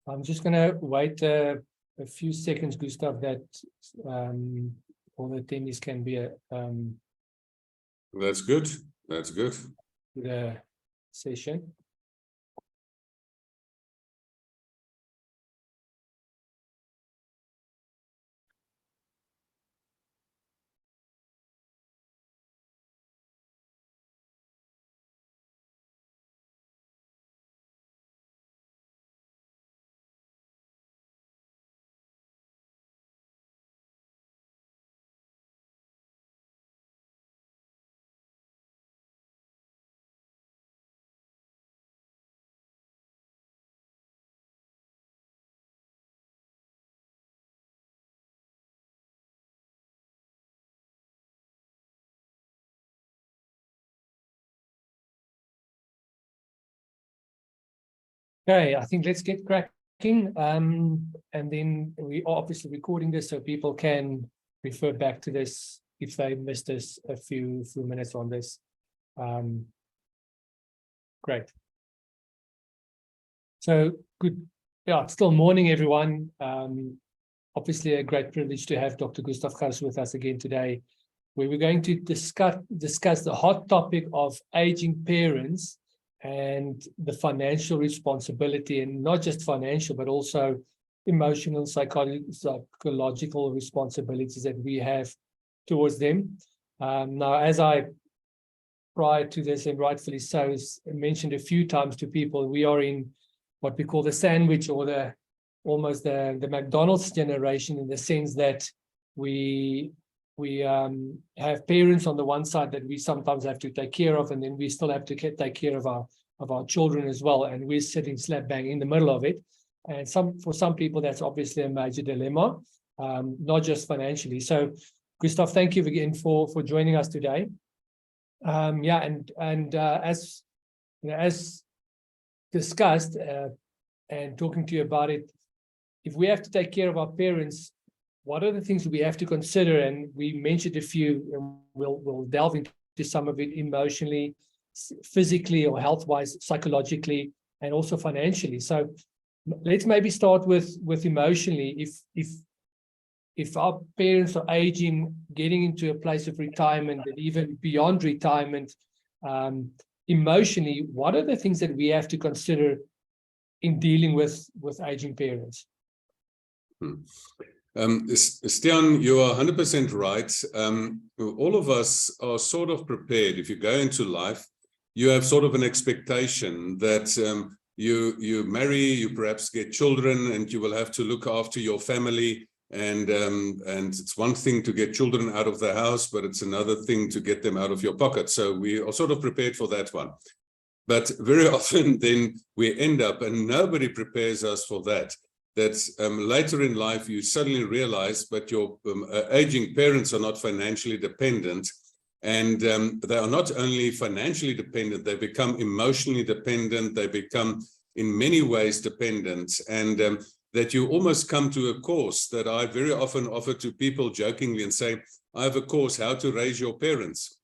I'm just going to wait a few seconds, Gustav, that all the attendees can be That's good. That's good. to the session. Okay, I think let's get cracking. And then we are obviously recording this so people can refer back to this if they missed us a few minutes on this. Great. So good. Yeah, it's still morning, everyone. Obviously a great privilege to have Dr. Gustav Gers with us again today, where we're going to discuss the hot topic of aging parents and the financial responsibility, and not just financial, but also emotional, psychological responsibilities that we have towards them. Now, as I, prior to this, and rightfully so, mentioned a few times to people, we are in what we call the sandwich, or almost the McDonald's generation, in the sense that we have parents on the one side that we sometimes have to take care of, and then we still have to take care of our children as well, and we're sitting slap bang in the middle of it. And for some people, that's obviously a major dilemma, not just financially. So, Gustav, thank you again for joining us today. As discussed and talking to you about it, if we have to take care of our parents, what are the things we have to consider? And we mentioned a few, and we'll delve into some of it emotionally, physically or health-wise, psychologically, and also financially. So let's maybe start with emotionally. If our parents are aging, getting into a place of retirement, and even beyond retirement, emotionally, what are the things that we have to consider in dealing with aging parents? Stian, you are 100% right. All of us are sort of prepared. If you go into life, you have sort of an expectation that you marry, you perhaps get children, and you will have to look after your family. And it's one thing to get children out of the house, but it's another thing to get them out of your pocket. So we are sort of prepared for that one. But very often then we end up, and nobody prepares us for that later in life you suddenly realize, but your aging parents are not financially dependent. And they are not only financially dependent, they become emotionally dependent, they become in many ways dependent. And that you almost come to a course that I very often offer to people jokingly and say, I have a course, how to raise your parents.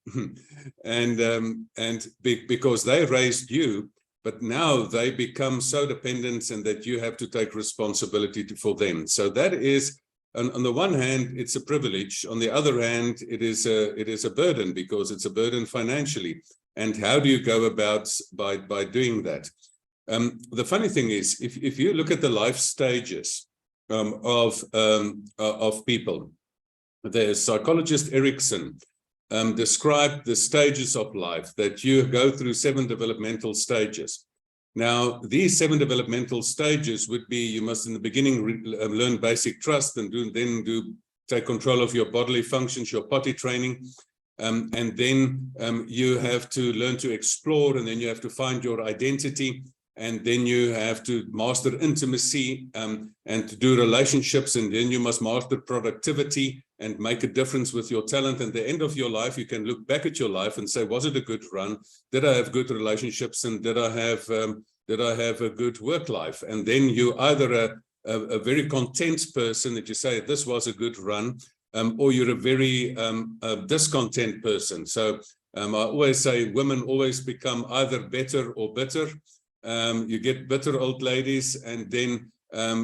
Because they raised you, but now they become so dependent, and that you have to take responsibility for them. So that is, on the one hand, it's a privilege. On the other hand, it is a burden, because it's a burden financially. And how do you go about by doing that? The funny thing is, if you look at the life stages of people, the psychologist Erikson described the stages of life, that you go through 7 developmental stages. Now, these 7 developmental stages would be, you must in the beginning learn basic trust, and then take control of your bodily functions, your potty training. And then you have to learn to explore, and then you have to find your identity. And then you have to master intimacy and to do relationships. And then you must master productivity and make a difference with your talent. And at the end of your life, you can look back at your life and say, was it a good run? Did I have good relationships? And did I have a good work life? And then you either a very content person that you say, this was a good run, or you're a very discontent person. So I always say women always become either better or bitter. You get bitter old ladies, and then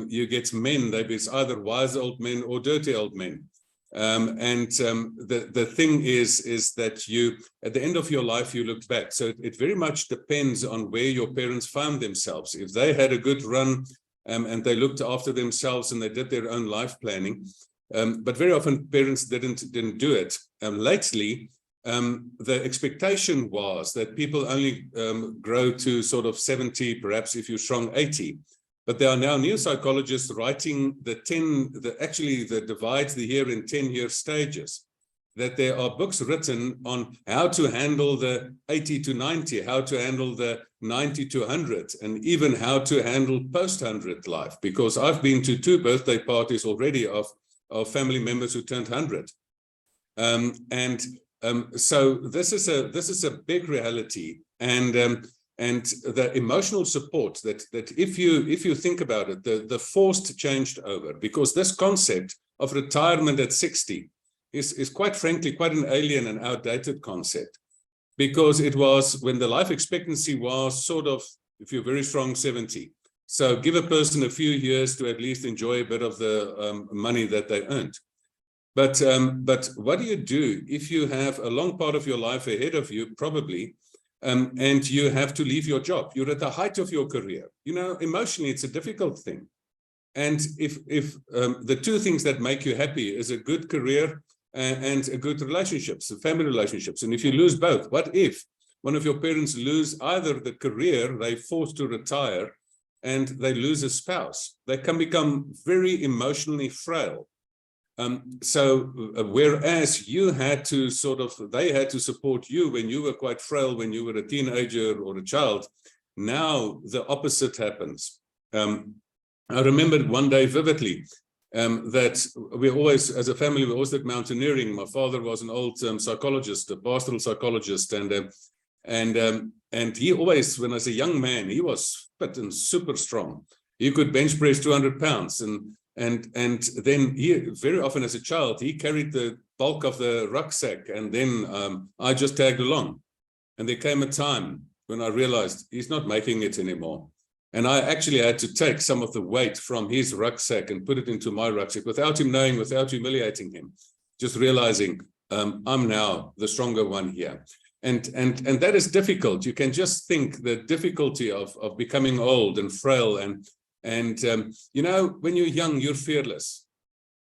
you get men, it's either wise old men or dirty old men. The thing is that you, at the end of your life, you look back. So it very much depends on where your parents found themselves. If they had a good run and they looked after themselves and they did their own life planning, but very often parents didn't do it. Lately, the expectation was that people only grow to sort of 70, perhaps if you're strong, 80. But there are now new psychologists writing the divides the year in 10-year stages, that there are books written on how to handle the 80 to 90, how to handle the 90 to 100, and even how to handle post-100 life, because I've been to 2 birthday parties already of family members who turned 100. So this is a big reality, and the emotional support that if you think about it, the forced changed over, because this concept of retirement at 60 is quite frankly quite an alien and outdated concept, because it was when the life expectancy was sort of, if you're very strong, 70. So give a person a few years to at least enjoy a bit of the money that they earned. But what do you do if you have a long part of your life ahead of you, probably, and you have to leave your job? You're at the height of your career. You know, emotionally, it's a difficult thing. And if the 2 things that make you happy is a good career and a good relationships, family relationships, and if you lose both, what if one of your parents lose either the career, they're forced to retire, and they lose a spouse? They can become very emotionally frail. Whereas you had to they had to support you when you were quite frail, when you were a teenager or a child, now the opposite happens. I remember one day vividly that we always, as a family, we always did mountaineering. My father was an old psychologist, a pastoral psychologist, and he always, when I was a young man, he was fit and super strong. He could bench press 200 pounds, and then he, very often as a child, he carried the bulk of the rucksack, and then I just tagged along. And there came a time when I realized he's not making it anymore. And I actually had to take some of the weight from his rucksack and put it into my rucksack without him knowing, without humiliating him, just realizing I'm now the stronger one here. And that is difficult. You can just think the difficulty of becoming old and frail, and you know, when you're young, you're fearless.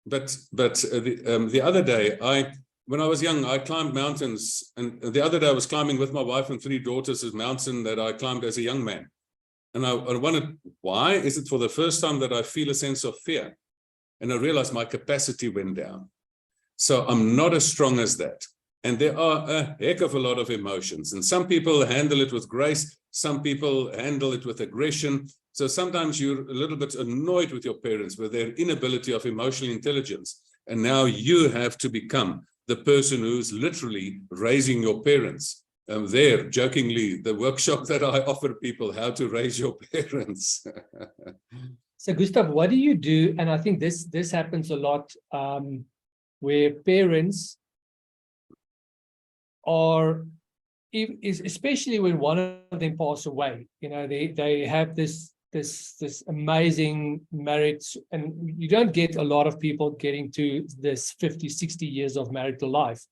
But the other day, when I was young, I climbed mountains, and the other day I was climbing with my wife and 3 daughters a mountain that I climbed as a young man. And I wondered, why is it for the first time that I feel a sense of fear? And I realized my capacity went down. So I'm not as strong as that. And there are a heck of a lot of emotions. And some people handle it with grace. Some people handle it with aggression. So sometimes you're a little bit annoyed with your parents with their inability of emotional intelligence. And now you have to become the person who's literally raising your parents. There, jokingly, the workshop that I offer people, how to raise your parents. So Gustav, what do you do? And I think this happens a lot, where parents are, especially when one of them pass away, you know, they have this amazing marriage, and you don't get a lot of people getting to this 50, 60 years of marital life.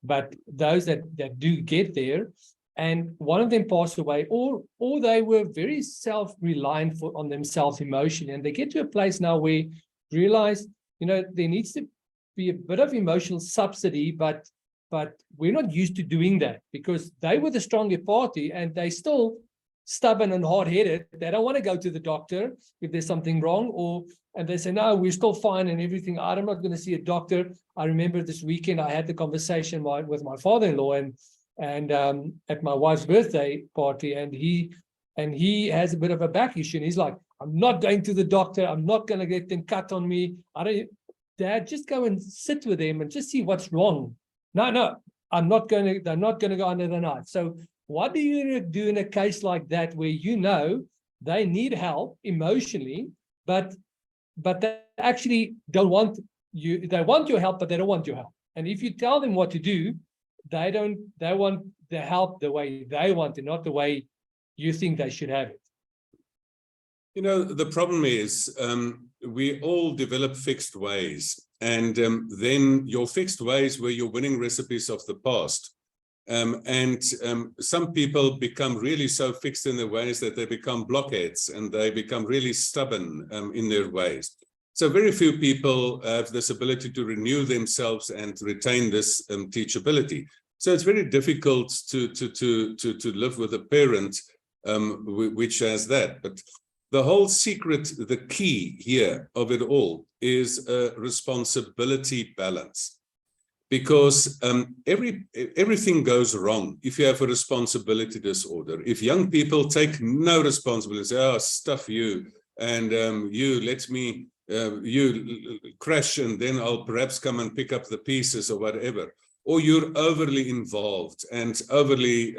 But those that do get there, and one of them passed away, or they were very self-reliant on themselves emotionally, and they get to a place now where realize, you know, there needs to be a bit of emotional subsidy, but we're not used to doing that, because they were the stronger party, and they still stubborn and hard-headed. They don't want to go to the doctor if there's something wrong, and they say, no, we're still fine and everything. I'm not going to see a doctor. I remember this weekend I had the conversation with my father-in-law and at my wife's birthday party, and he has a bit of a back issue, and he's like, I'm not going to the doctor. I'm not going to get them cut on me. Dad, just go and sit with them and just see what's wrong. No, they're not going to go under the knife. So what do you do in a case like that, where you know they need help emotionally, but they actually don't want you, they want your help, but they don't want your help. And if you tell them what to do, they want the help the way they want it, not the way you think they should have it. You know, the problem is we all develop fixed ways, and then your fixed ways were your winning recipes of the past. Some people become really so fixed in their ways that they become blockheads and they become really stubborn in their ways. So very few people have this ability to renew themselves and retain this teachability. So it's very difficult to live with a parent which has that. But the whole secret, the key here of it all is a responsibility balance. Because everything goes wrong if you have a responsibility disorder. If young people take no responsibility, say, oh, stuff you, and you let me, you crash, and then I'll perhaps come and pick up the pieces or whatever. Or you're overly involved and overly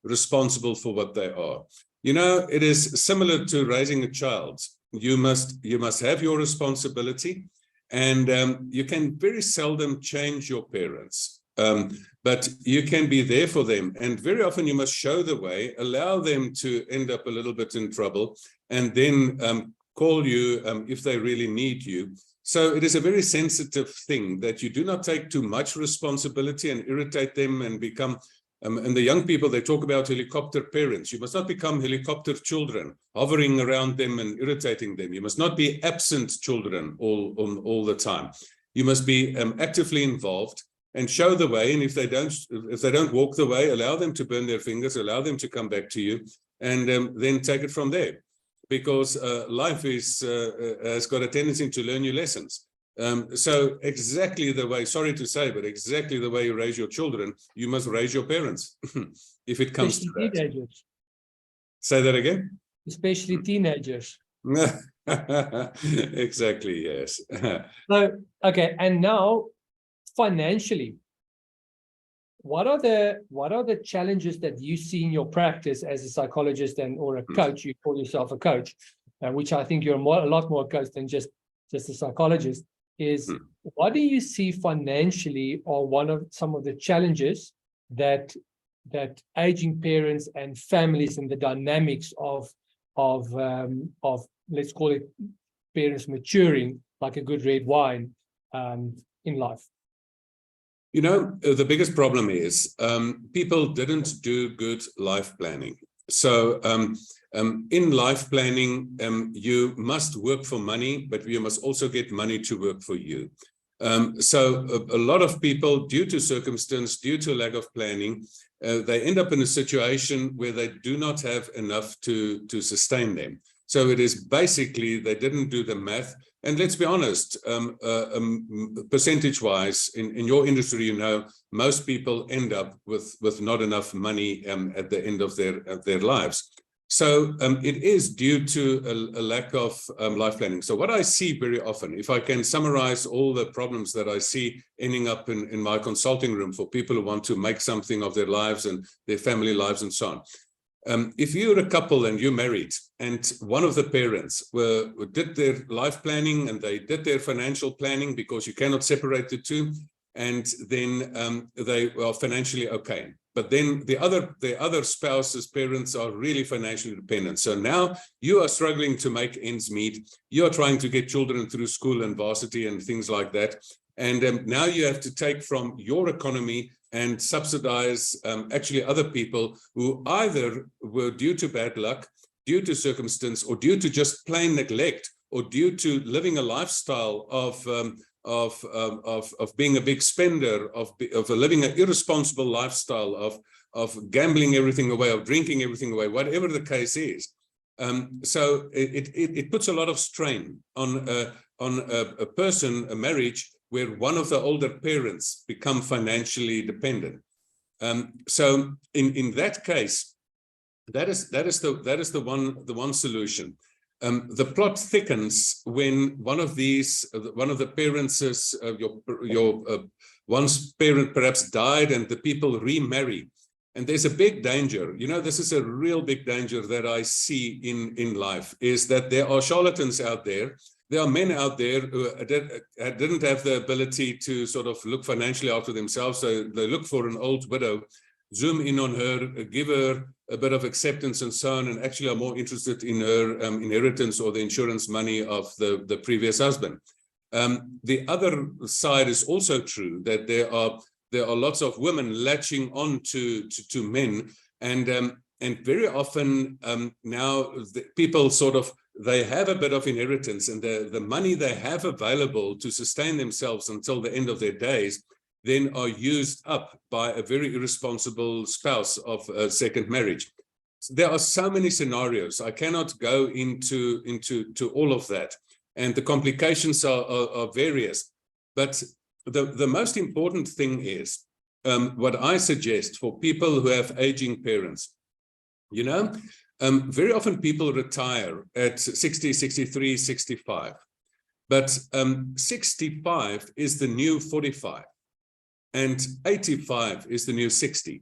responsible for what they are. You know, it is similar to raising a child. You must have your responsibility. And you can very seldom change your parents, but you can be there for them. And very often you must show the way, allow them to end up a little bit in trouble, and then call you if they really need you. So it is a very sensitive thing that you do not take too much responsibility and irritate them and become and the young people, they talk about helicopter parents. You must not become helicopter children, hovering around them and irritating them. You must not be absent children all the time. You must be actively involved and show the way. And if they don't walk the way, allow them to burn their fingers, allow them to come back to you, and then take it from there. Because life has got a tendency to learn you lessons. So exactly the way, sorry to say, but exactly the way you raise your children, you must raise your parents, if it comes to that. Teenagers. Say that again? Especially teenagers. Exactly, yes. So, okay, and now financially, what are the challenges that you see in your practice as a psychologist or a coach? You call yourself a coach, which I think you're a lot more a coach than just a psychologist. Is what do you see financially are some of the challenges that aging parents and families and the dynamics of let's call it parents maturing like a good red wine in life? You know, the biggest problem is people didn't do good life planning. So in life planning, you must work for money, but you must also get money to work for you. So a lot of people, due to circumstance, due to lack of planning, they end up in a situation where they do not have enough to sustain them. So it is basically they didn't do the math. And let's be honest, percentage-wise, in your industry, you know, most people end up with not enough money at the end of their lives. So it is due to a lack of life planning. So what I see very often, if I can summarize all the problems that I see ending up in my consulting room for people who want to make something of their lives and their family lives and so on. If you're a couple and you're married and one of the parents did their life planning and they did their financial planning, because you cannot separate the two, and then they are financially okay. But then the other spouse's parents are really financially dependent. So now you are struggling to make ends meet. You are trying to get children through school and varsity and things like that. And now you have to take from your economy and subsidize actually other people who either were due to bad luck, due to circumstance, or due to just plain neglect, or due to living a lifestyle of being a big spender, of living an irresponsible lifestyle, of gambling everything away, of drinking everything away, whatever the case is. So it puts a lot of strain on a person, a marriage, where one of the older parents become financially dependent. So in that case, that is the one solution. The plot thickens when one of the parents is your one's parent perhaps died and the people remarry. And there's a big danger, you know, this is a real big danger that I see in life, is that there are charlatans out there. There are men out there who didn't have the ability to sort of look financially after themselves. So they look for an old widow, zoom in on her, give her a bit of acceptance and so on, and actually are more interested in her inheritance or the insurance money of the previous husband. The other side is also true, that there are lots of women latching on to men, and very often now the people sort of, they have a bit of inheritance, and the money they have available to sustain themselves until the end of their days then are used up by a very irresponsible spouse of a second marriage. So there are so many scenarios. I cannot go into all of that, and the complications are various. But the most important thing is what I suggest for people who have aging parents. You know, very often people retire at 60, 63, 65, but 65 is the new 45. And 85 is the new 60.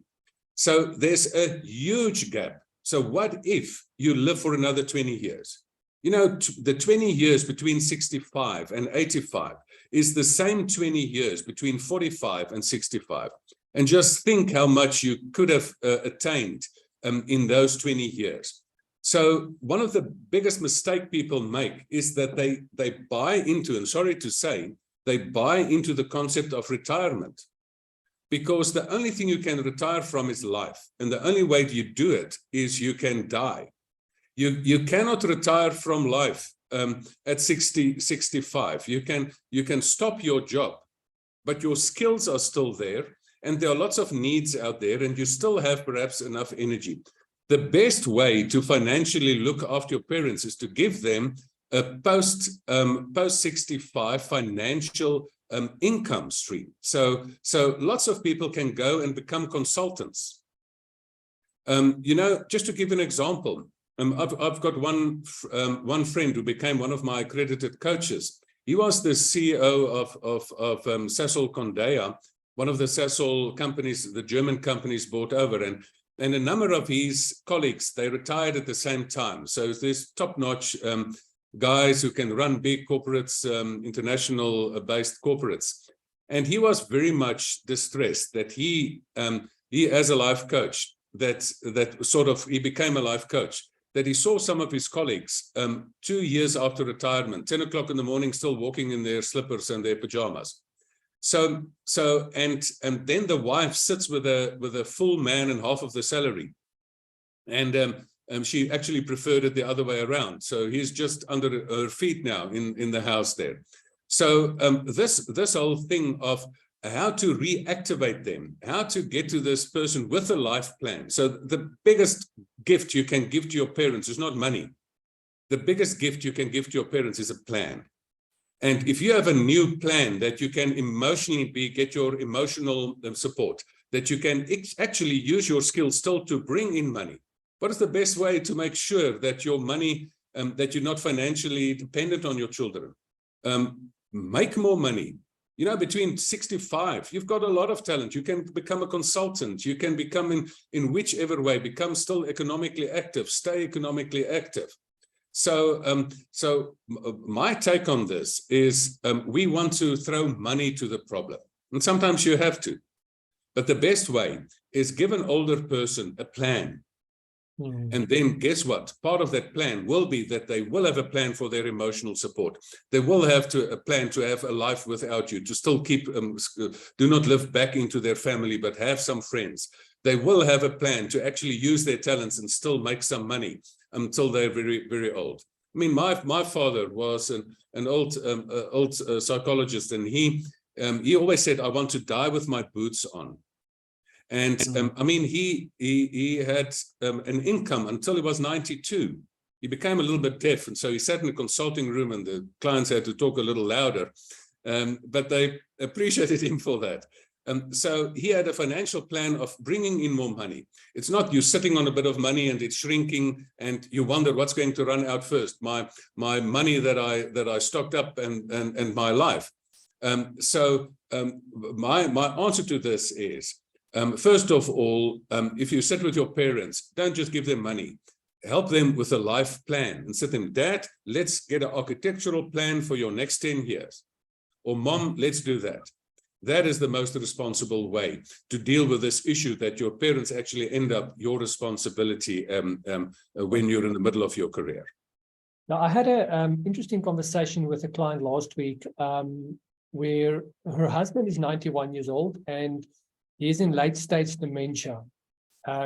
So there's a huge gap. So what if you live for another 20 years? You know, the 20 years between 65 and 85 is the same 20 years between 45 and 65. And just think how much you could have attained in those 20 years. So one of the biggest mistakes people make is that they buy into, and sorry to say, they buy into the concept of retirement. Because the only thing you can retire from is life. And the only way you do it is you can die. You cannot retire from life at 60, 65. You can stop your job, but your skills are still there. And there are lots of needs out there, and you still have perhaps enough energy. The best way to financially look after your parents is to give them a post 65 financial income stream. So lots of people can go and become consultants. You know, just to give an example, I've got one friend who became one of my accredited coaches. He was the CEO of Sasol Condea, one of the Sasol companies, the German companies bought over, and a number of his colleagues, they retired at the same time. So there's top-notch guys who can run big corporates, international based corporates. And he was very much distressed that he as a life coach, he became a life coach, that he saw some of his colleagues 2 years after retirement, 10 o'clock in the morning, still walking in their slippers and their pajamas. And then the wife sits with a full man and half of the salary. And she actually preferred it the other way around. So he's just under her feet now in the house there. So this whole thing of how to reactivate them, how to get to this person with a life plan. So the biggest gift you can give to your parents is not money. The biggest gift you can give to your parents is a plan. And if you have a new plan that you can emotionally get your emotional support, that you can actually use your skills still to bring in money. What is the best way to make sure that your money, that you're not financially dependent on your children? Make more money. You know, between 65, you've got a lot of talent. You can become a consultant. You can become in whichever way, become still economically active, stay economically active. So, my take on this is we want to throw money to the problem. And sometimes you have to. But the best way is give an older person a plan. And then guess what? Part of that plan will be that they will have a plan for their emotional support. They will have a plan to have a life without you, to still keep, do not live back into their family, but have some friends. They will have a plan to actually use their talents and still make some money until they're very, very old. I mean, my father was an old psychologist, and he always said, I want to die with my boots on. And I mean, he had an income until he was 92. He became a little bit deaf, and so he sat in a consulting room, and the clients had to talk a little louder, but they appreciated him for that. So he had a financial plan of bringing in more money. It's not you sitting on a bit of money and it's shrinking, and you wonder what's going to run out first, my money that I stocked up and my life. My answer to this is, first of all, if you sit with your parents, don't just give them money. Help them with a life plan and sit them, Dad, let's get an architectural plan for your next 10 years. Or Mom, let's do that. That is the most responsible way to deal with this issue, that your parents actually end up your responsibility when you're in the middle of your career. Now, I had an interesting conversation with a client last week where her husband is 91 years old and he's in late stage dementia.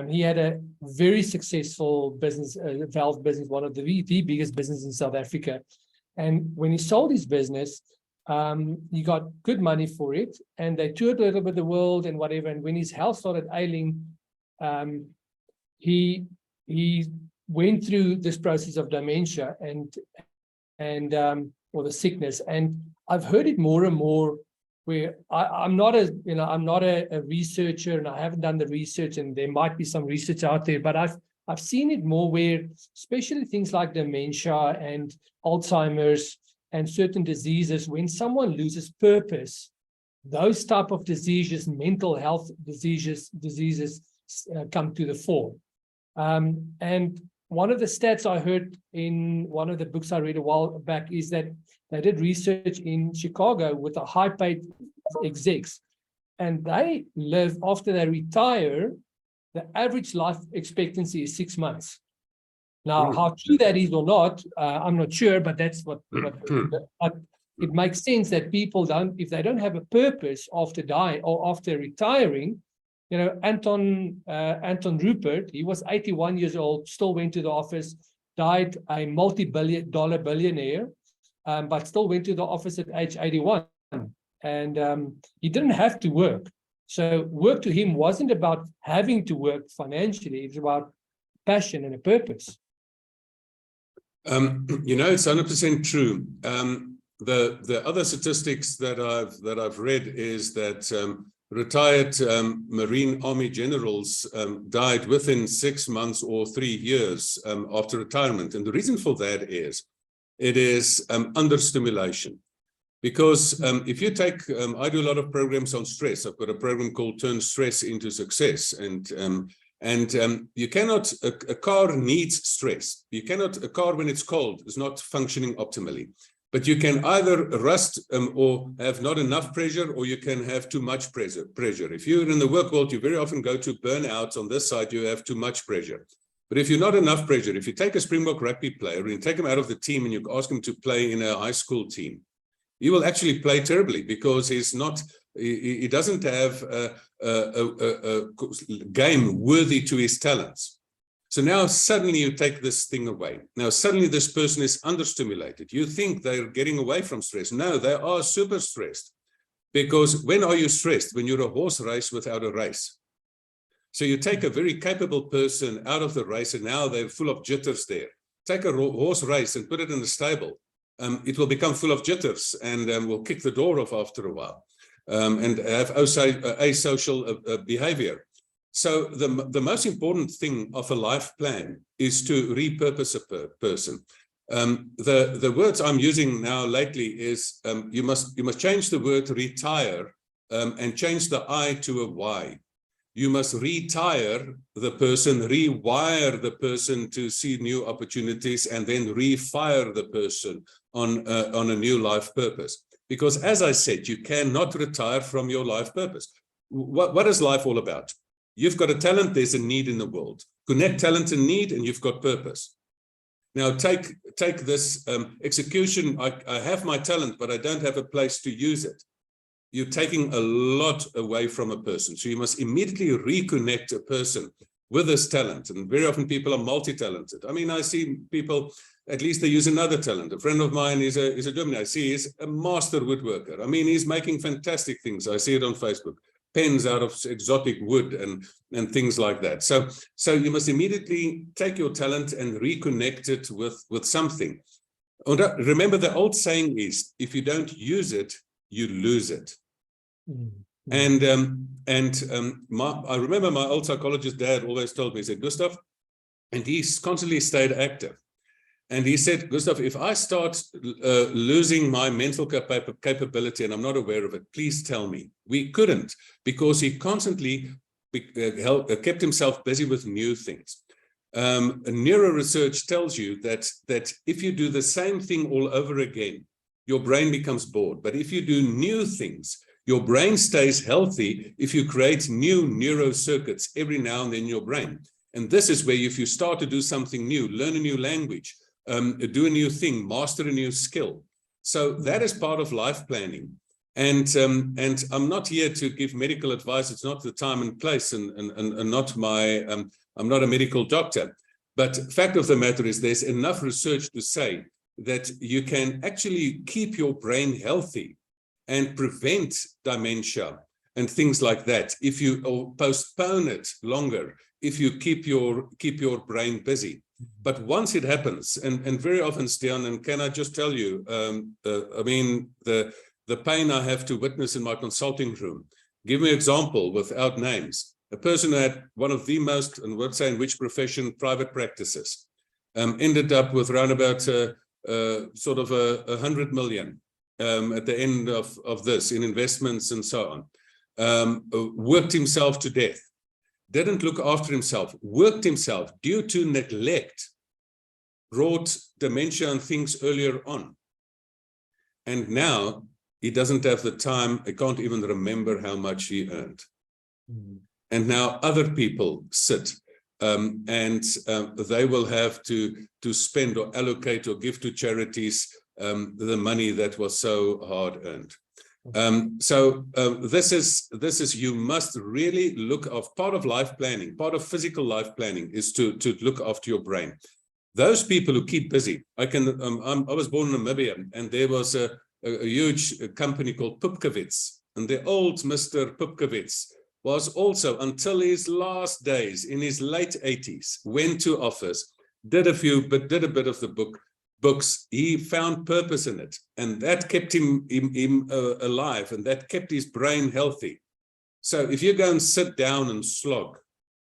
He had a very successful business, valve business, one of the biggest businesses in South Africa. And when he sold his business, he got good money for it, and they toured a little bit the world and whatever. And when his health started ailing, he went through this process of dementia or the sickness. And I've heard it more and more, where I'm not a researcher, and I haven't done the research, and there might be some research out there, but I've seen it more where, especially things like dementia and Alzheimer's and certain diseases, when someone loses purpose, those type of diseases, mental health diseases come to the fore. And one of the stats I heard in one of the books I read a while back is that they did research in Chicago with the high-paid execs, and they live, after they retire, the average life expectancy is 6 months. Now, how true that is or not, I'm not sure, but that's what but it makes sense that people if they don't have a purpose after dying or after retiring. You know, Anton Rupert, he was 81 years old, still went to the office, died a multi-billion-dollar billionaire, but still went to the office at age 81. And he didn't have to work. So work to him wasn't about having to work financially, it's about passion and a purpose. You know, it's 100% true. The other statistics that I've read is that retired Marine Army generals died within 6 months or 3 years after retirement. And the reason for that is, it is understimulation. Because if you take, I do a lot of programs on stress. I've got a program called Turn Stress into Success. And you cannot, a car needs stress. You cannot, a car when it's cold is not functioning optimally. But you can either rust or have not enough pressure, or you can have too much pressure. If you're in the work world, you very often go to burnout. On this side, you have too much pressure. But if you're not enough pressure, if you take a Springbok rugby player and you take him out of the team and you ask him to play in a high school team, he will actually play terribly, because he doesn't have a game worthy to his talents. So now suddenly you take this thing away. Now suddenly this person is understimulated. You think they're getting away from stress. No, they are super stressed. Because when are you stressed? When you're a horse race without a race. So you take a very capable person out of the race, and now they're full of jitters there. Take a horse race and put it in the stable. It will become full of jitters and will kick the door off after a while and have asocial behavior. So the most important thing of a life plan is to repurpose a person. The words I'm using now lately is you must change the word retire and change the I to a Y. You must retire the person, rewire the person to see new opportunities, and then refire the person on a new life purpose. Because as I said, you cannot retire from your life purpose. What is life all about? You've got a talent, there's a need in the world. Connect talent and need, and you've got purpose. Now take this execution. I have my talent, but I don't have a place to use it. You're taking a lot away from a person. So you must immediately reconnect a person with this talent. And very often people are multi-talented. I mean, I see people, at least they use another talent. A friend of mine is a German. I see he's a master woodworker. I mean, he's making fantastic things. I see it on Facebook. Pens out of exotic wood and things like that. So you must immediately take your talent and reconnect it with something. Remember, the old saying is, if you don't use it, you lose it. Mm-hmm. I remember my old psychologist dad always told me, he said, Gustav, and he's constantly stayed active. And he said, Gustav, if I start losing my mental capability and I'm not aware of it, please tell me. We couldn't, because he constantly kept himself busy with new things. Neuro research tells you that if you do the same thing all over again, your brain becomes bored. But if you do new things, Your brain stays healthy if you create new neurocircuits every now and then in your brain. And this is where if you start to do something new, learn a new language, do a new thing, master a new skill. So that is part of life planning. And I'm not here to give medical advice. It's not the time and place, and not my, I'm not a medical doctor. But fact of the matter is there's enough research to say that you can actually keep your brain healthy and prevent dementia and things like that if you postpone it longer, if you keep your brain busy. But once it happens, and very often, Stian, and can I just tell you, I mean, the pain I have to witness in my consulting room. Give me an example without names. A person who had one of the most, and would say in which profession, private practices, ended up with around about sort of 100 million at the end of this in investments and so on. Worked himself to death, didn't look after himself, worked himself due to neglect, brought dementia and things earlier on. And now he doesn't have the time, he can't even remember how much he earned. And now other people sit and they will have to spend or allocate or give to charities the money that was so hard earned. This is you must really look of part of life planning, part of physical life planning is to look after your brain. Those people who keep busy, I was born in Namibia, and there was a huge company called Pupkewitz, and the old Mr. Pupkewitz was also, until his last days in his late 80s, went to office, did a bit of the books. He found purpose in it, and that kept him alive, and that kept his brain healthy. So if you go and sit down and slog,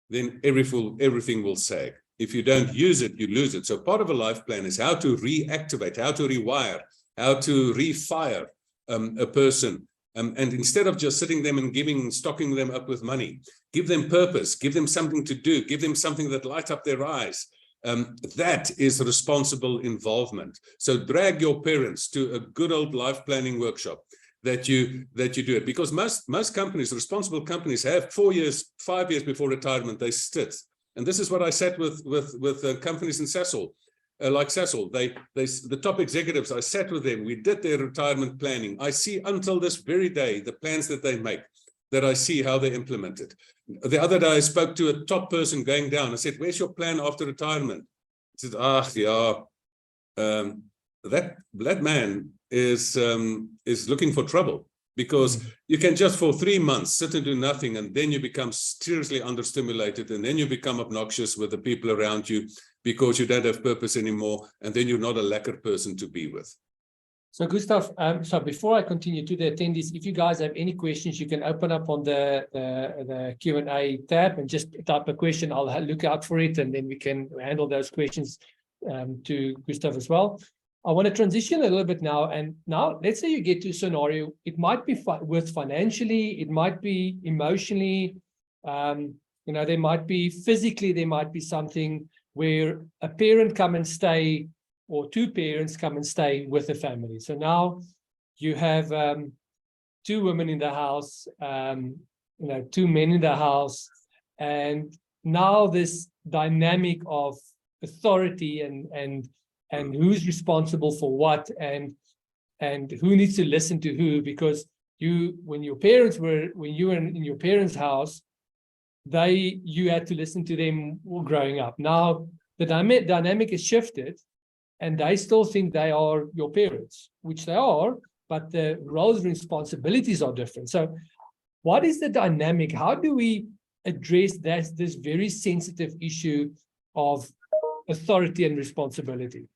then everything will sag. If you don't use it, you lose it. So part of a life plan is how to reactivate, how to rewire, how to refire a person. And instead of just sitting them and stocking them up with money, give them purpose, give them something to do, give them something that lights up their eyes. That is responsible involvement. So drag your parents to a good old life planning workshop that you do it, because most companies, responsible companies, have 4 years, 5 years before retirement, they sit. And this is what I sat with companies in Sasol. Like Sasol, the top executives, I sat with them, we did their retirement planning. I see until this very day, the plans that they make, that I see how they implement it. The other day, I spoke to a top person going down. I said, where's your plan after retirement? He said, that man is looking for trouble, because you can just for 3 months sit and do nothing, and then you become seriously understimulated, and then you become obnoxious with the people around you because you don't have purpose anymore, and then you're not a lacquer person to be with. So Gustav, so before I continue to the attendees, if you guys have any questions, you can open up on the Q&A tab and just type a question. I'll look out for it, and then we can handle those questions to Gustav as well. I want to transition a little bit now. And now let's say you get to a scenario, it might be worth financially, it might be emotionally, there might be physically, there might be something where a parent come and stay, or two parents come and stay with the family. So now you have two women in the house, two men in the house, and now this dynamic of authority and who's responsible for what, and who needs to listen to who, because when you were in your parents' house, you had to listen to them growing up. Now the dynamic is shifted, and they still think they are your parents, which they are, but the roles and responsibilities are different. So what is the dynamic? How do we address this very sensitive issue of authority and responsibility?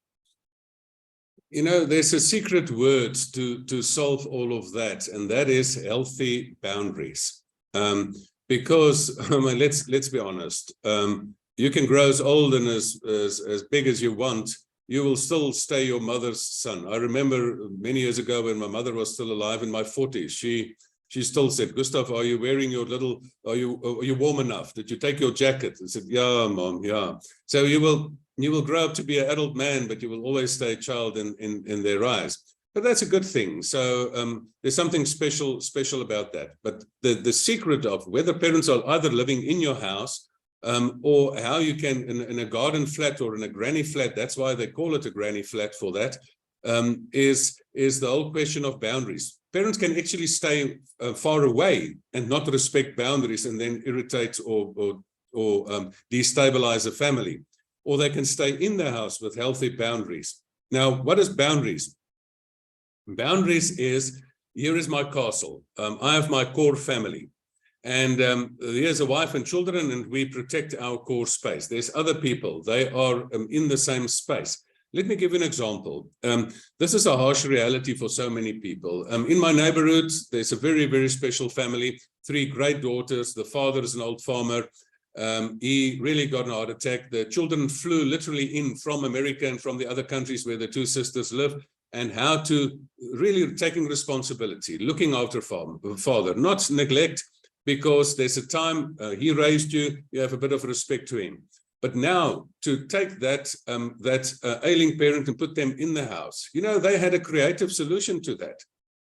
There's a secret word to solve all of that, and that is healthy boundaries. Because let's be honest, you can grow as old and as big as you want, you will still stay your mother's son. I remember many years ago when my mother was still alive in my 40s, she still said, Gustav, are you wearing your are you warm enough? Did you take your jacket? I said, yeah, Mom, yeah. So you will grow up to be an adult man, but you will always stay a child in their eyes. But that's a good thing. So there's something special about that. But the secret of whether parents are either living in your house or how you can, in a garden flat or in a granny flat, that's why they call it a granny flat for that, is the whole question of boundaries. Parents can actually stay far away and not respect boundaries and then irritate or destabilize a family. Or they can stay in the house with healthy boundaries. Now, what is boundaries? Boundaries is, here is my castle. I have my core family. And here's a wife and children, and we protect our core space. There's other people. They are in the same space. Let me give you an example. This is a harsh reality for so many people. In my neighborhood, there's a very, very special family, 3 great daughters. The father is an old farmer. He really got a heart attack. The children flew literally in from America and from the other countries where the 2 sisters live, and how to really taking responsibility, looking after father, not neglect, because there's a time he raised you, you have a bit of respect to him. But now to take that ailing parent and put them in the house, you know, they had a creative solution to that.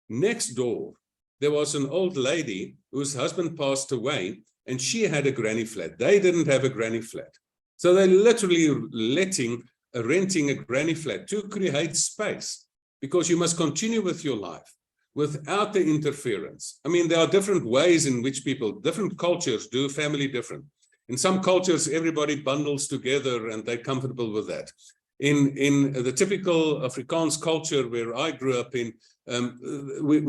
Next door, there was an old lady whose husband passed away, and she had a granny flat. They didn't have a granny flat. So they're literally renting a granny flat to create space, because you must continue with your life without the interference. I mean, there are different ways in which different cultures do family different. In some cultures, everybody bundles together and they're comfortable with that. In the typical Afrikaans culture where I grew up in, we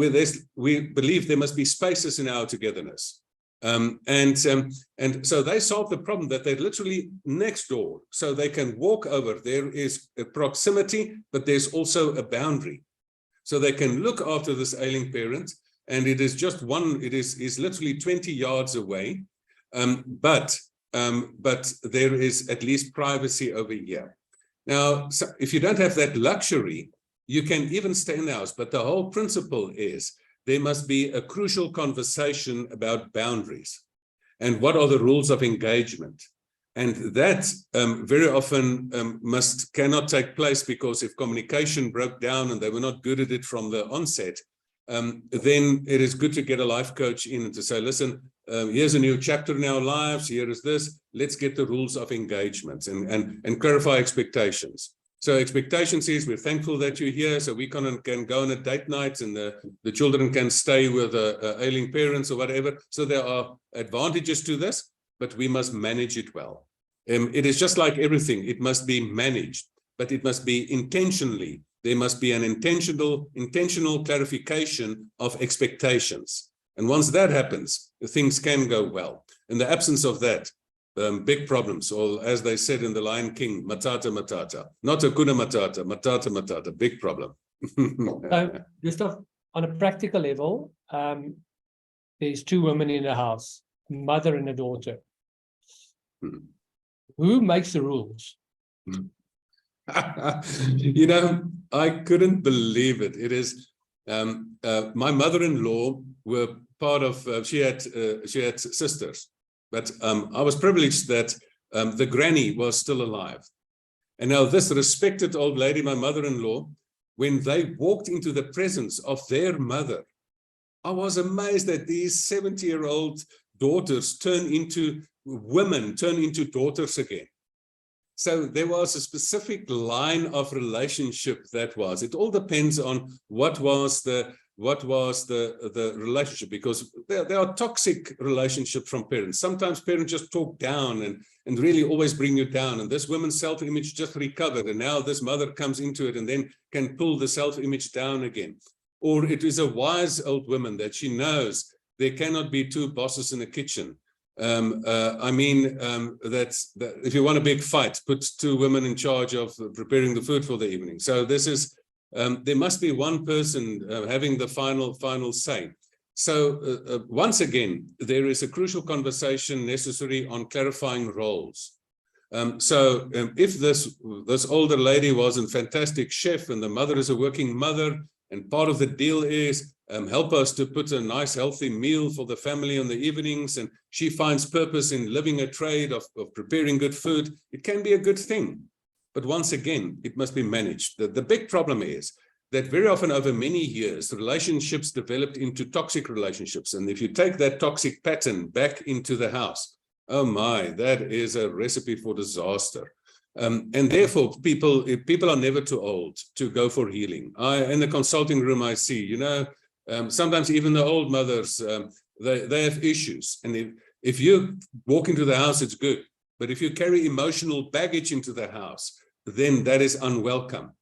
believe there must be spaces in our togetherness. And so they solved the problem that they're literally next door, so they can walk over. There is a proximity, but there's also a boundary. So they can look after this ailing parent, and it is just is literally 20 yards away. But there is at least privacy over here. Now, so if you don't have that luxury, you can even stay in the house. But the whole principle is there must be a crucial conversation about boundaries and what are the rules of engagement. And that very often cannot take place, because if communication broke down and they were not good at it from the onset, then it is good to get a life coach in and to say, listen, here's a new chapter in our lives, here is this, let's get the rules of engagement and clarify expectations. So expectations is, we're thankful that you're here, so we can go on a date night, and the children can stay with ailing parents or whatever. So there are advantages to this, but we must manage it well. It is just like everything, it must be managed, but it must be intentionally. There must be an intentional clarification of expectations. And once that happens, things can go well. In the absence of that, big problems, or as they said in The Lion King, matata, matata. Not Hakuna Matata, matata, matata, big problem. Gustav, on a practical level, there's 2 women in a house, mother and a daughter. Who makes the rules? You know, I couldn't believe it. It is my mother-in-law were part of. She had sisters, but I was privileged that the granny was still alive. And now this respected old lady, my mother-in-law, when they walked into the presence of their mother, I was amazed that these 70-year-old daughters turn into women, turn into daughters again. So there was a specific line of relationship that was. It all depends on what was the relationship, because there are toxic relationships from parents. Sometimes parents just talk down and really always bring you down. And this woman's self-image just recovered, and now this mother comes into it and then can pull the self-image down again. Or it is a wise old woman that she knows there cannot be 2 bosses in a kitchen. That if you want a big fight, put 2 women in charge of preparing the food for the evening. So this is, there must be one person having the final say. So once again, there is a crucial conversation necessary on clarifying roles. If this older lady was a fantastic chef and the mother is a working mother, and part of the deal is help us to put a nice healthy meal for the family in the evenings, and she finds purpose in living a trade of preparing good food, it can be a good thing. But once again, it must be managed. The big problem is that very often over many years, relationships developed into toxic relationships. And if you take that toxic pattern back into the house, oh my, that is a recipe for disaster. And therefore, people are never too old to go for healing. In the consulting room, I see, sometimes even the old mothers, they have issues. And if you walk into the house, it's good. But if you carry emotional baggage into the house, then that is unwelcome.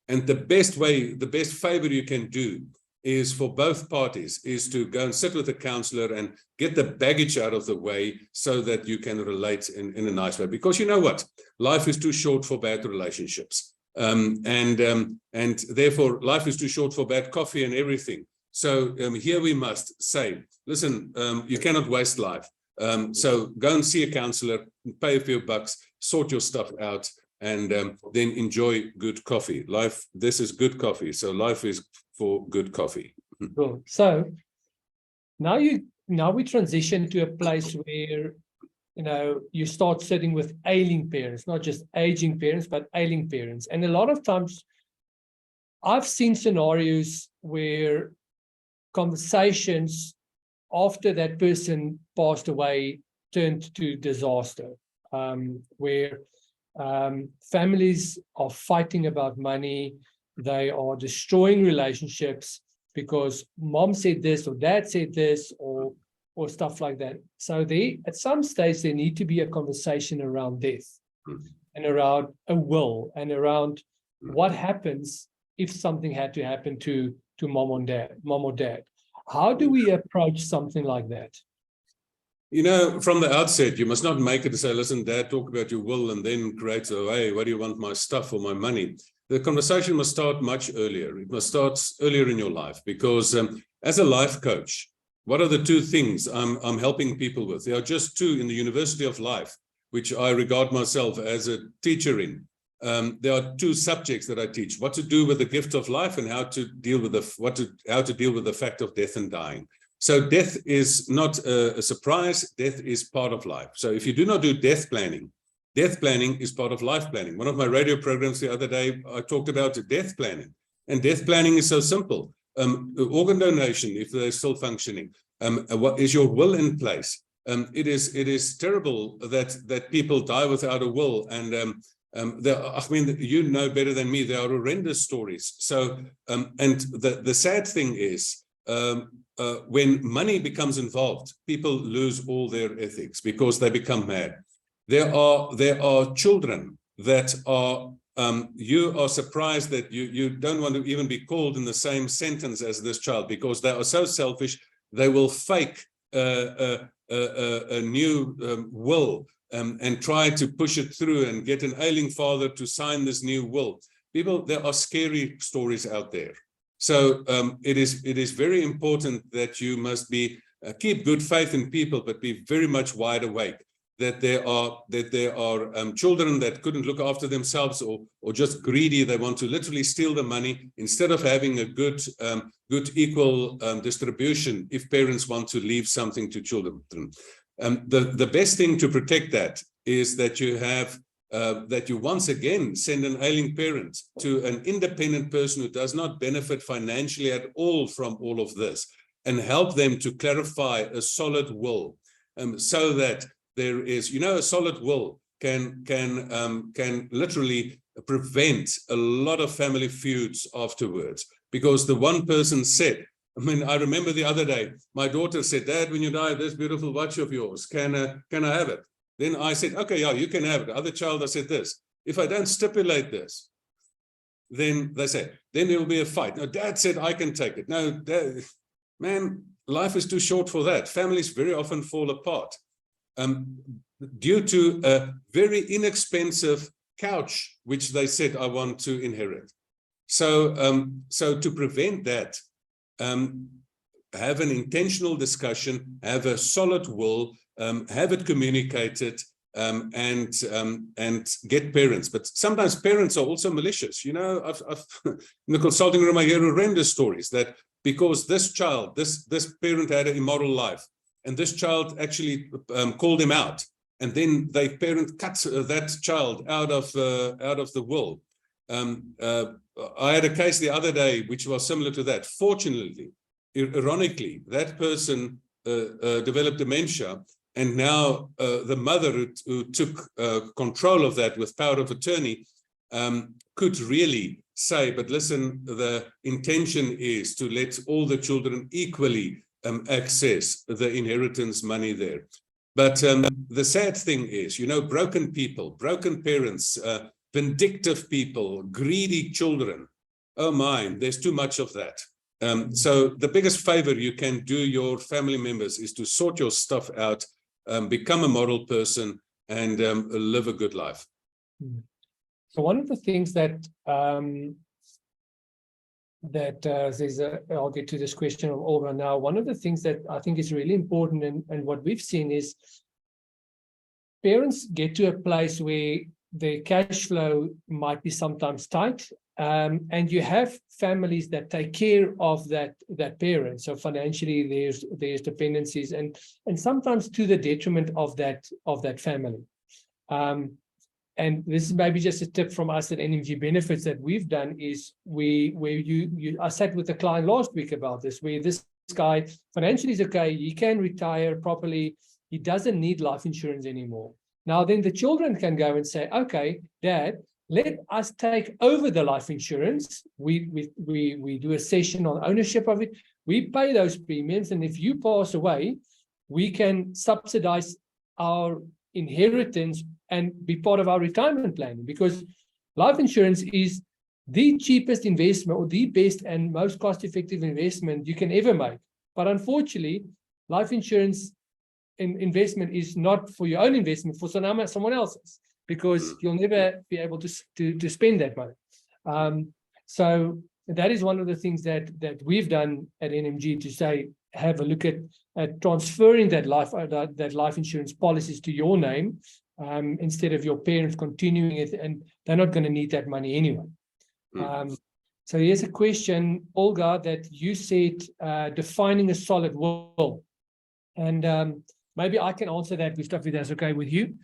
And the best favor you can do is for both parties is to go and sit with a counselor and get the baggage out of the way so that you can relate in a nice way. Because you know what? Life is too short for bad relationships. And therefore, life is too short for bad coffee and everything. So here we must say, listen, you cannot waste life. So go and see a counselor, pay a few bucks, sort your stuff out, and then enjoy good coffee. This is good coffee. So life is for good coffee. Cool. So now we transition to a place where, you start sitting with ailing parents, not just aging parents, but ailing parents. And a lot of times I've seen scenarios where conversations after that person passed away turned to disaster, where families are fighting about money. They are destroying relationships because mom said this or dad said this or stuff like that. So at some stage, there need to be a conversation around death and around a will and around what happens if something had to happen to mom or dad. How do we approach something like that? From the outset, you must not make it to say, listen, dad, talk about your will and then create, hey, what do you want, my stuff or my money? The conversation must start much earlier. It must start earlier in your life because as a life coach, what are the two things I'm helping people with? There are just two in the University of Life, which I regard myself as a teacher in. There are two subjects that I teach: what to do with the gift of life and how to deal with the fact of death and dying. So death is not a surprise. Death is part of life. So if you do not do death planning is part of life planning. One of my radio programs the other day, I talked about death planning, and death planning is so simple. Organ donation, if they're still functioning. What is your will in place? It is terrible that people die without a will, and you know better than me, there are horrendous stories. So, and the sad thing is, when money becomes involved, people lose all their ethics because they become mad. There are children that are, you are surprised that you don't want to even be called in the same sentence as this child because they are so selfish, they will fake a new will and try to push it through and get an ailing father to sign this new will. There are scary stories out there. So it is very important that you must keep good faith in people, but be very much wide awake that there are children that couldn't look after themselves or just greedy. They want to literally steal the money instead of having a good equal distribution if parents want to leave something to children. The best thing to protect that is that you have that you once again send an ailing parent to an independent person who does not benefit financially at all from all of this, and help them to clarify a solid will, so that there is, a solid will can literally prevent a lot of family feuds afterwards. Because the one person said, I remember the other day, my daughter said, Dad, when you die, this beautiful watch of yours, can I have it? Then I said, okay, yeah, you can have it. The other child, I said this, if I don't stipulate this, then they say, then there will be a fight. No, Dad said I can take it. No, Dad, man, life is too short for that. Families very often fall apart due to a very inexpensive couch, which they said I want to inherit. So, to prevent that, have an intentional discussion, have a solid will, have it communicated, and get parents. But sometimes parents are also malicious. I've in the consulting room, I hear horrendous stories that because this child, this parent had an immoral life, and this child actually called him out, and then the parent cuts that child out of the will. I had a case the other day which was similar to that. Fortunately, ironically, that person developed dementia, and now the mother who took control of that with power of attorney could really say, but listen, the intention is to let all the children equally access the inheritance money there. But the sad thing is, you know, broken people, broken parents, vindictive people, greedy children. Oh my, there's too much of that. So the biggest favor you can do your family members is to sort your stuff out, become a model person, and live a good life. So one of the things that I'll get to this question of Olga now. One of the things that I think is really important, and what we've seen is parents get to a place where their cash flow might be sometimes tight, and you have families that take care of that parent. So financially, there's dependencies, and sometimes to the detriment of that family. And this is maybe just a tip from us at NMG Benefits that we've done is I sat with a client last week about this, where this guy financially is okay, he can retire properly, he doesn't need life insurance anymore. Now then the children can go and say, okay, Dad, let us take over the life insurance. We do a session on ownership of it. We pay those premiums, and if you pass away, we can subsidize our inheritance and be part of our retirement planning, because life insurance is the cheapest investment, or the best and most cost-effective investment you can ever make. But unfortunately, life insurance investment is not for your own investment, for someone else's, because you'll never be able to spend that money. So that is one of the things that we've done at NMG, to say, have a look at transferring that life insurance policies to your name, instead of your parents continuing it, and they're not going to need that money anyway. So here's a question, Olga, that you said, defining a solid will. And maybe I can answer that, Gustav, if that's okay with you.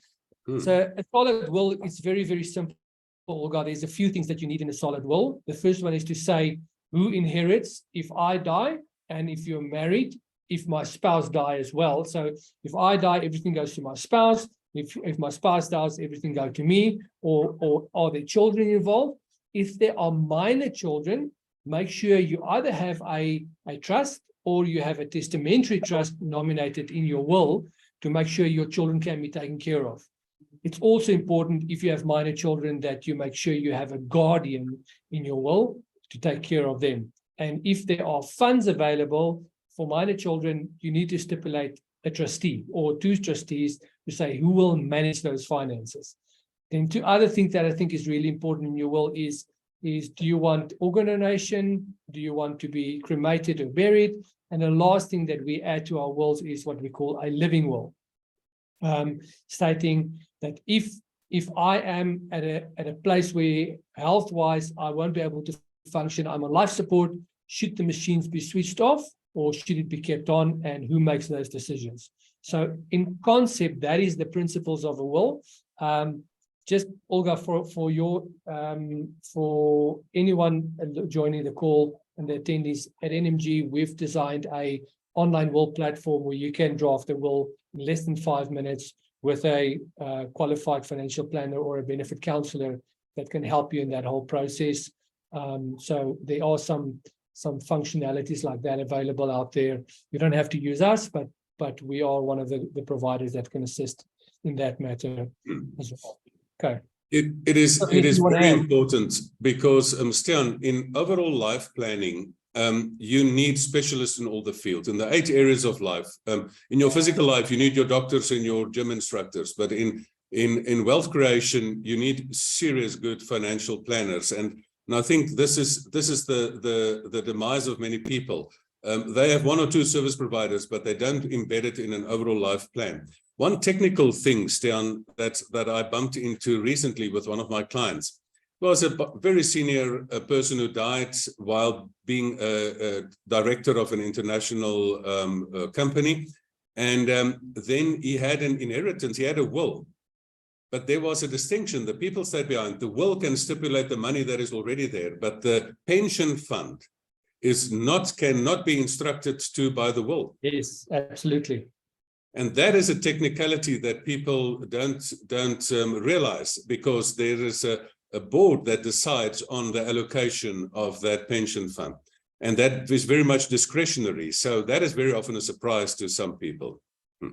So a solid will is very, very simple, Olga. There's a few things that you need in a solid will. The first one is to say who inherits if I die, and if you're married, if my spouse dies as well. So if I die, everything goes to my spouse. If my spouse dies, everything goes to me, or are there children involved? If there are minor children, make sure you either have a trust, or you have a testamentary trust nominated in your will, to make sure your children can be taken care of. It's also important, if you have minor children, that you make sure you have a guardian in your will to take care of them. And if there are funds available for minor children, you need to stipulate a trustee or two trustees to say who will manage those finances. Then two other things that I think is really important in your will is do you want organ donation? Do you want to be cremated or buried? And the last thing that we add to our wills is what we call a living will, stating that if I am at a place where health-wise I won't be able to function, I'm on life support, should the machines be switched off, or should it be kept on, and who makes those decisions? So in concept, that is the principles of a will. Just Olga, for anyone joining the call and the attendees at NMG, we've designed a online will platform where you can draft a will in less than 5 minutes with a qualified financial planner or a benefit counselor that can help you in that whole process. So there are some functionalities like that available out there. You don't have to use us, but we are one of the providers that can assist in that matter as well. Okay. It is very important because, Stian, in overall life planning, you need specialists in all the fields, in the 8 areas of life. In your physical life, you need your doctors and your gym instructors, but in wealth creation, you need serious good financial planners. And I think this is the demise of many people. They have 1 or 2 service providers, but they don't embed it in an overall life plan. One technical thing, Stian, that I bumped into recently with one of my clients was a very senior person who died while being a director of an international company. And then he had an inheritance, he had a will. But there was a distinction. The people stayed behind. The will can stipulate the money that is already there, but the pension fund cannot be instructed to by the will. Yes, absolutely. And that is a technicality that people don't realize, because there is a board that decides on the allocation of that pension fund. And that is very much discretionary. So that is very often a surprise to some people.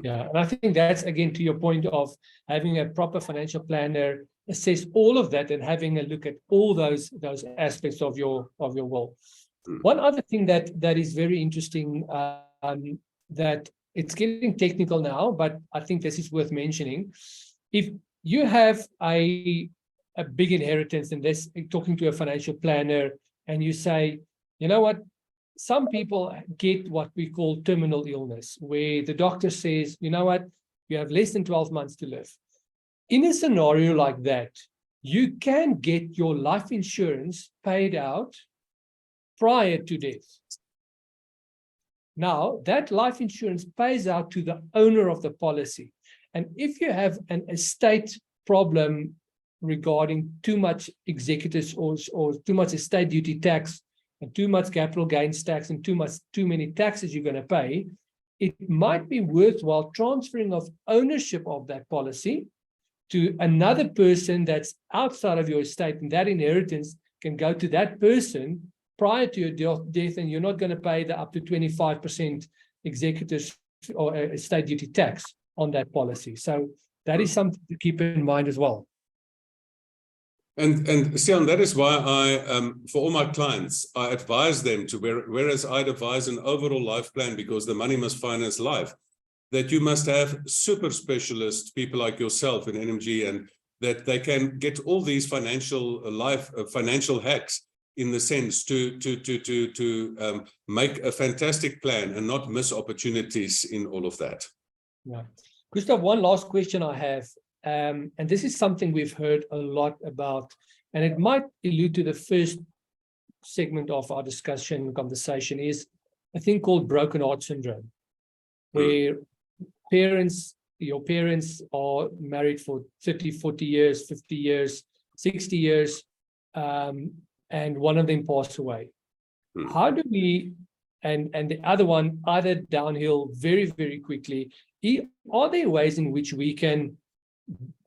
Yeah, and I think that's, again, to your point of having a proper financial planner assess all of that and having a look at all those aspects of your will. One other thing that is very interesting, that it's getting technical now, but I think this is worth mentioning. If you have a big inheritance, and this, talking to a financial planner, and you say, you know what, some people get what we call terminal illness, where the doctor says, you know what, you have less than 12 months to live. In a scenario like that, you can get your life insurance paid out prior to death. Now, that life insurance pays out to the owner of the policy. And if you have an estate problem regarding too much executives or too much estate duty tax, and too much capital gains tax, and too many taxes you're going to pay, it might be worthwhile transferring of ownership of that policy to another person that's outside of your estate, and that inheritance can go to that person prior to your death, and you're not going to pay the up to 25% executives or estate duty tax on that policy. So that is something to keep in mind as well. And Sian, that is why I, for all my clients, I advise them to, whereas I'd advise an overall life plan, because the money must finance life, that you must have super specialist people like yourself in NMG, and that they can get all these financial hacks, in the sense to make a fantastic plan and not miss opportunities in all of that. Yeah. Gustav, one last question I have. And this is something we've heard a lot about, and it might allude to the first segment of our discussion conversation, is a thing called broken heart syndrome, where your parents are married for 30, 40 years, 50 years, 60 years, and one of them passed away. How do we, and the other one either downhill very, very quickly, are there ways in which we can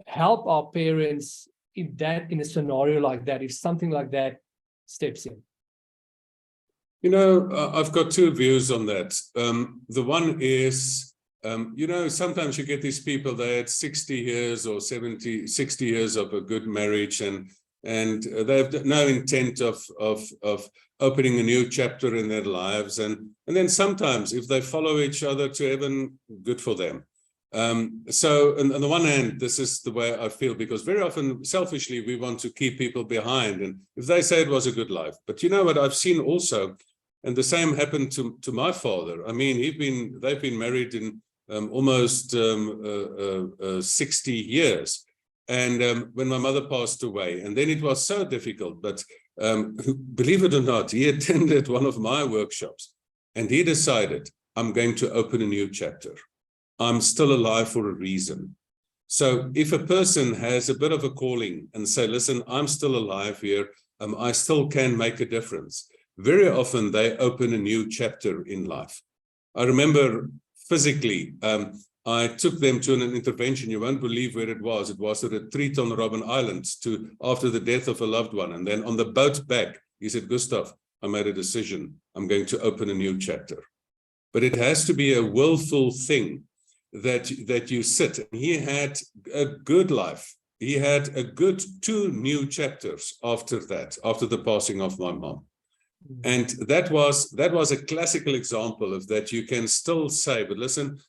help our parents in a scenario like that, if something like that steps in? You know, I've got two views on that. The one is, you know, sometimes you get these people that had 60 years or 60 years of a good marriage, and they have no intent of opening a new chapter in their lives. And then sometimes, if they follow each other to heaven, good for them. So on the one hand, this is the way I feel, because very often, selfishly, we want to keep people behind, and if they say it was a good life. But you know what I've seen also, and the same happened to my father. I mean, they've been married in almost 60 years. And when my mother passed away, and then it was so difficult, but believe it or not, he attended one of my workshops, and he decided, I'm going to open a new chapter. I'm still alive for a reason. So if a person has a bit of a calling and say, listen, I'm still alive here, I still can make a difference, very often they open a new chapter in life. I remember physically, I took them to an intervention. You won't believe where it was. It was a retreat on Robben Island after the death of a loved one. And then on the boat back, he said, Gustav, I made a decision. I'm going to open a new chapter. But it has to be a willful thing that you sit. He had a good life. He had a good 2 new chapters after that, after the passing of my mom. And that was a classical example of that. You can still say, but listen,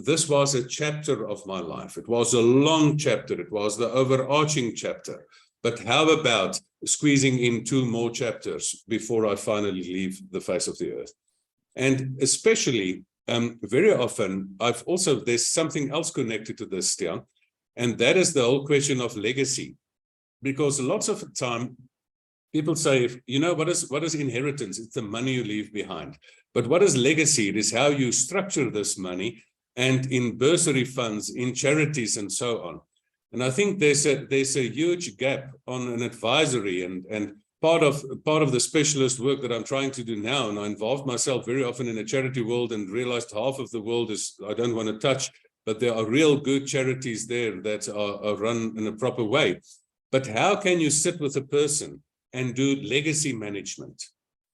this was a chapter of my life. It was a long chapter. It was the overarching chapter. But how about squeezing in 2 more chapters before I finally leave the face of the earth? And especially, very often, there's something else connected to this, Stian, and that is the whole question of legacy. Because lots of the time, people say, you know, what is inheritance? It's the money you leave behind. But what is legacy? It is how you structure this money, and in bursary funds, in charities, and so on. And I think there's a huge gap on an advisory and part of the specialist work that I'm trying to do now, and I involved myself very often in a charity world and realized half of the world is I don't want to touch, but there are real good charities there that are run in a proper way. But how can you sit with a person and do legacy management?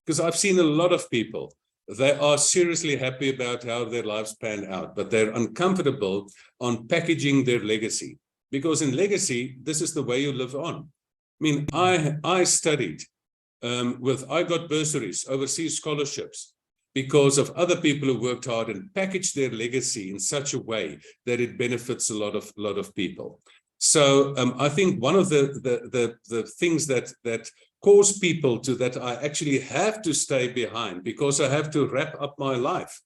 Because I've seen a lot of people, they are seriously happy about how their lives pan out, but they're uncomfortable on packaging their legacy. Because in legacy, this is the way you live on. I mean, I studied I got bursaries, overseas scholarships, because of other people who worked hard and packaged their legacy in such a way that it benefits a lot of people. So I think one of the things that cause people to that I actually have to stay behind because I have to wrap up my life.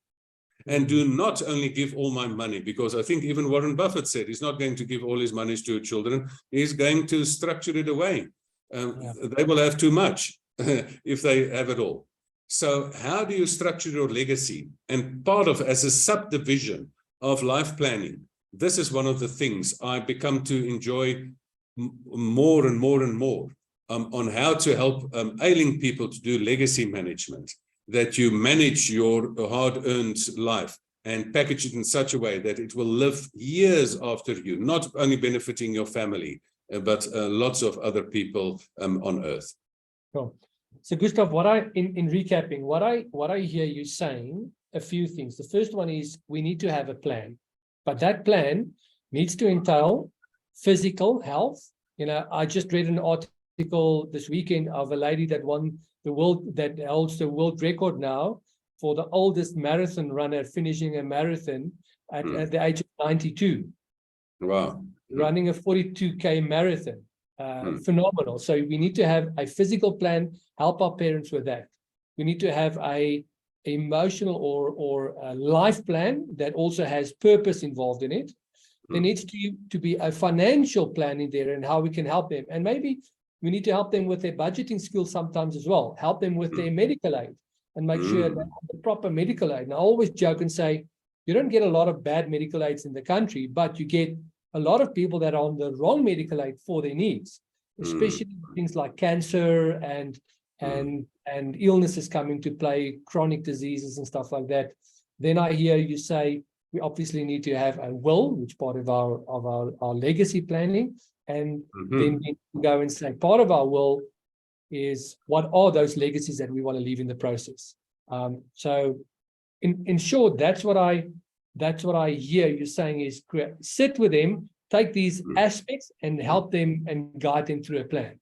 And do not only give all my money, because I think even Warren Buffett said he's not going to give all his money to children. He's going to structure it away. They will have too much if they have it all. So how do you structure your legacy? And part of, as a subdivision of life planning, this is one of the things I become to enjoy more and more and more on how to help ailing people to do legacy management. That you manage your hard-earned life and package it in such a way that it will live years after you, not only benefiting your family, but lots of other people on earth. Sure. So Gustav, in recapping, what I hear you saying, a few things. The first one is we need to have a plan, but that plan needs to entail physical health. You know, I just read an article this weekend of a lady that won that holds the world record now for the oldest marathon runner finishing a marathon at the age of 92. Wow. Running a 42K marathon. Phenomenal. So we need to have a physical plan, help our parents with that. We need to have a emotional or a life plan that also has purpose involved in it. There needs to be a financial plan in there and how we can help them. And maybe we need to help them with their budgeting skills sometimes as well. Help them with their medical aid and make sure that the proper medical aid. And I always joke and say, you don't get a lot of bad medical aids in the country, but you get a lot of people that are on the wrong medical aid for their needs, especially things like cancer and illnesses come into play, chronic diseases and stuff like that. Then I hear you say, we obviously need to have a will, which part of our legacy planning. And then we go and say part of our will is what are those legacies that we want to leave in the process. So in short, that's what I hear you saying is sit with them, take these aspects and help them and guide them through a plan.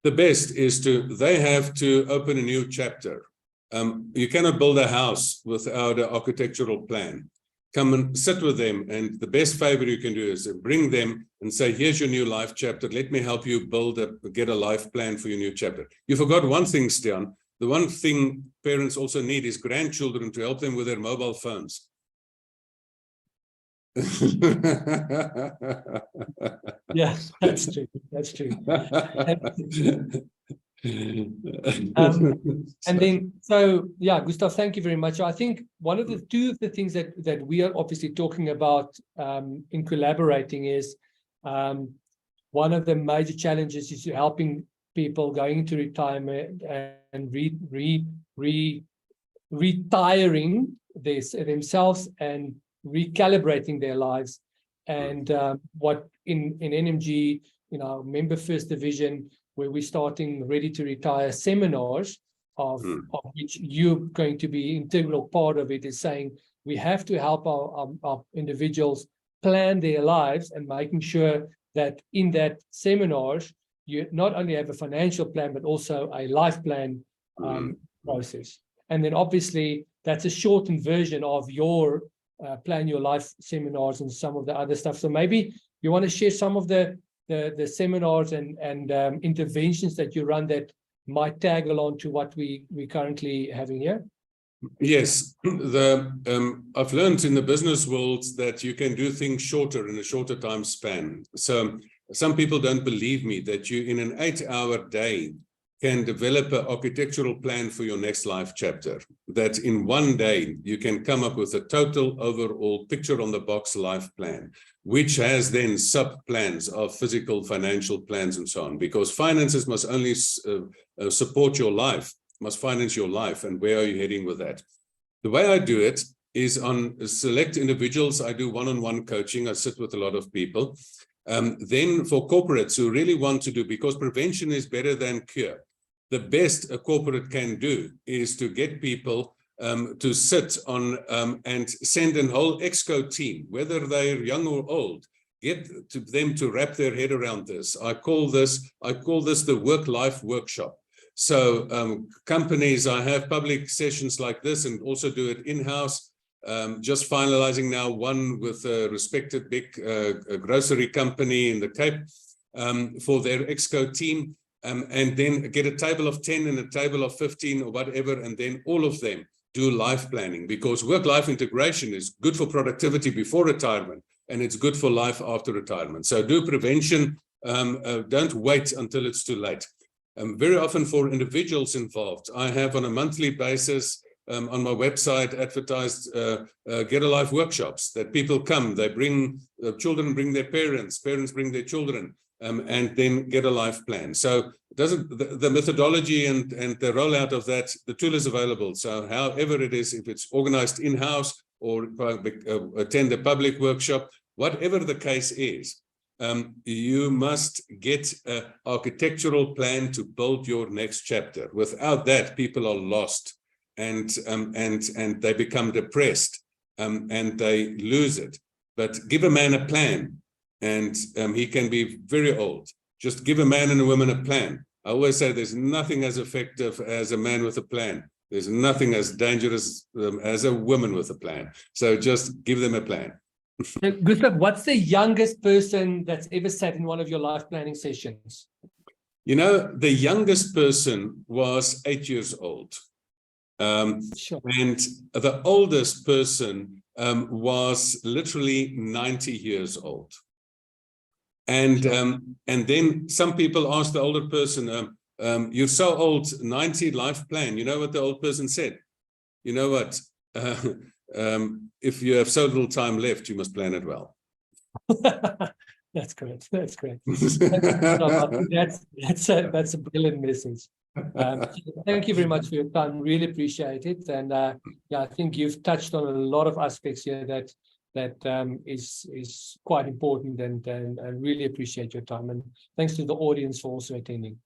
The best is they have to open a new chapter. You cannot build a house without an architectural plan. Come and sit with them, and the best favor you can do is bring them and say, here's your new life chapter. Let me help you get a life plan for your new chapter. You forgot one thing, Stian. The one thing parents also need is grandchildren to help them with their mobile phones. Yeah, that's true. That's true. And then, so yeah, Gustav, thank you very much. I think one of two of the things that we are obviously talking about in collaborating is one of the major challenges is helping people going into retirement and retiring themselves and recalibrating their lives. And what in NMG, member first division, where we're starting ready to retire seminars of which you're going to be integral part of it, is saying we have to help our individuals plan their lives and making sure that in that seminars, you not only have a financial plan, but also a life plan process. And then obviously that's a shortened version of your plan your life seminars and some of the other stuff. So maybe you want to share some of the seminars and interventions that you run that might tag along to what we currently having here. Yes, I've learned in the business world that you can do things shorter in a shorter time span. So some people don't believe me that you in an 8-hour day can develop an architectural plan for your next life chapter, that in one day you can come up with a total overall picture on the box life plan, which has then sub-plans of physical, financial plans and so on, because finances must only support your life, must finance your life, and where are you heading with that? The way I do it is on select individuals. I do one-on-one coaching. I sit with a lot of people. Then for corporates who really want to do, because prevention is better than cure, the best a corporate can do is to get people to sit on and send a whole exco team, whether they're young or old, get to them to wrap their head around this. I call this the work-life workshop. So companies, I have public sessions like this and also do it in-house. Just finalizing now one with a respected big grocery company in the Cape for their exco team, and then get a table of 10 and a table of 15 or whatever, and then all of them do life planning, because work-life integration is good for productivity before retirement, and it's good for life after retirement. So do prevention, don't wait until it's too late. Very often for individuals involved, I have on a monthly basis on my website advertised Get a Life workshops that people come, they bring children, bring their parents, parents bring their children, and then get a life plan. So the methodology and the rollout of that, the tool is available. So however it is, if it's organized in-house or attend a public workshop, whatever the case is, you must get an architectural plan to build your next chapter. Without that, people are lost and they become depressed and they lose it. But give a man a plan, and he can be very old. Just give a man and a woman a plan. I always say there's nothing as effective as a man with a plan. There's nothing as dangerous as a woman with a plan. So just give them a plan. Gustav, what's the youngest person that's ever sat in one of your life planning sessions? You know, the youngest person was 8 years old. Sure. And the oldest person was literally 90 years old. And Sure. And then some people ask the older person, you're so old, 90 life plan. You know what the old person said? You know what? If you have so little time left, you must plan it well. That's great. That's great. That's a brilliant message. Thank you very much for your time. Really appreciate it. And yeah, I think you've touched on a lot of aspects here that is quite important, and really appreciate your time. And thanks to the audience for also attending.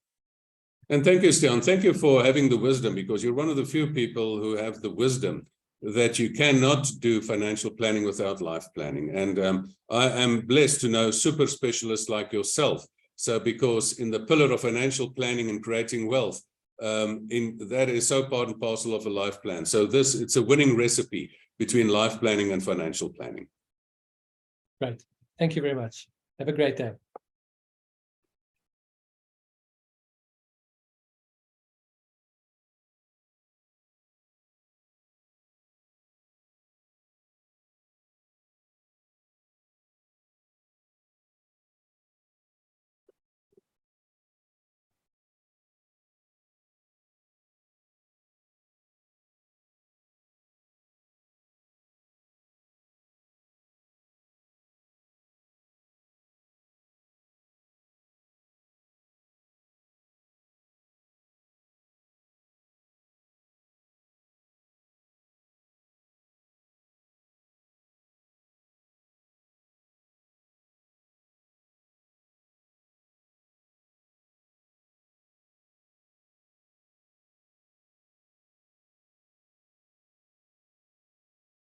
And thank you, Stian. Thank you for having the wisdom, because you're one of the few people who have the wisdom that you cannot do financial planning without life planning. And I am blessed to know super specialists like yourself. So because in the pillar of financial planning and creating wealth, that is so part and parcel of a life plan. So it's a winning recipe between life planning and financial planning. Great. Thank you very much. Have a great day.